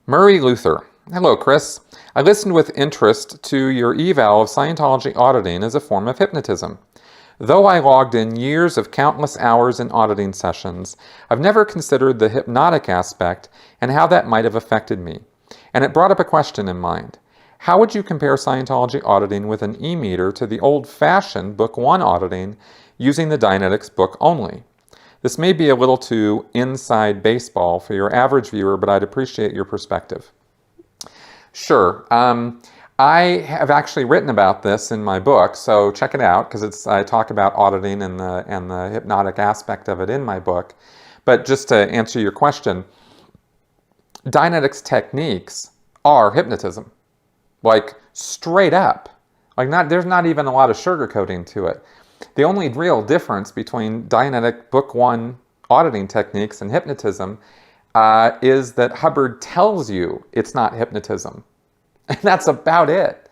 Murray Luther. Hello, Chris. I listened with interest to your eval of Scientology auditing as a form of hypnotism. Though I logged in years of countless hours in auditing sessions, I've never considered the hypnotic aspect and how that might have affected me. And it brought up a question in mind. How would you compare Scientology auditing with an e-meter to the old-fashioned Book 1 auditing using the Dianetics book only? This may be a little too inside baseball for your average viewer, but I'd appreciate your perspective. Sure. I have actually written about this in my book, so check it out, because I talk about auditing and the hypnotic aspect of it in my book. But just to answer your question, Dianetics techniques are hypnotism. Like, straight up. There's not even a lot of sugarcoating to it. The only real difference between Dianetic Book 1 auditing techniques and hypnotism is that Hubbard tells you it's not hypnotism. And that's about it.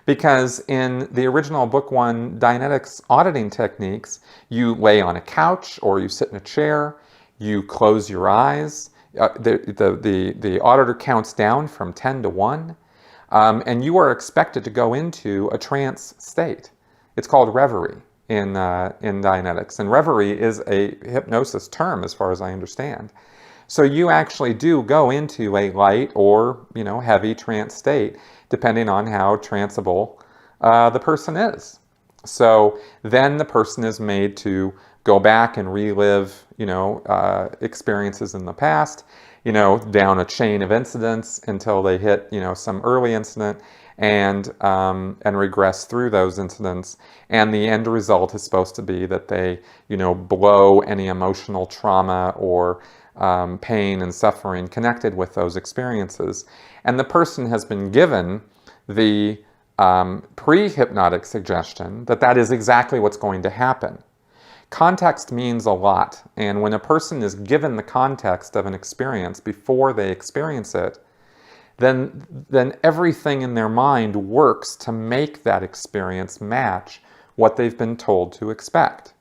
Because in the original Book 1 Dianetics auditing techniques, you lay on a couch or you sit in a chair, you close your eyes, the auditor counts down from 10 to 1, and you are expected to go into a trance state. It's called reverie in Dianetics, and reverie is a hypnosis term as far as I understand. So you actually do go into a light or heavy trance state, depending on how tranceable the person is. So then the person is made to go back and relive experiences in the past, down a chain of incidents until they hit some early incident, and regress through those incidents. And the end result is supposed to be that they blow any emotional trauma or pain and suffering connected with those experiences. And the person has been given the pre-hypnotic suggestion that is exactly what's going to happen. Context means a lot, and when a person is given the context of an experience before they experience it, then everything in their mind works to make that experience match what they've been told to expect.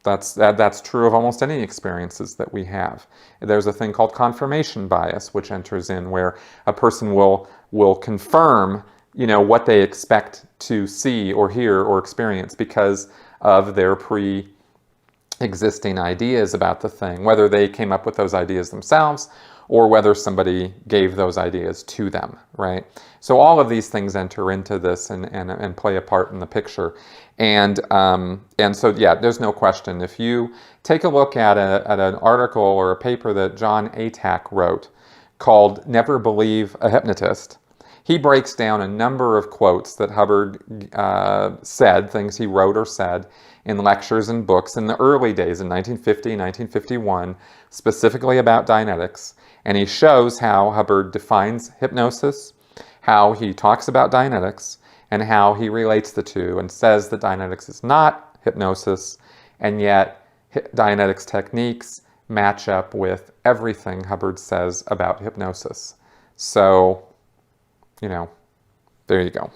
That's true of almost any experiences that we have. There's a thing called confirmation bias, which enters in where a person will confirm what they expect to see or hear or experience because of their pre-existing ideas about the thing, whether they came up with those ideas themselves or whether somebody gave those ideas to them, right? So all of these things enter into this and play a part in the picture. And so, yeah, there's no question. If you take a look at an article or a paper that John Atack wrote called Never Believe a Hypnotist, he breaks down a number of quotes that Hubbard said, things he wrote or said in lectures and books in the early days in 1950, 1951, specifically about Dianetics. And he shows how Hubbard defines hypnosis, how he talks about Dianetics, and how he relates the two and says that Dianetics is not hypnosis, and yet Dianetics techniques match up with everything Hubbard says about hypnosis. So, there you go.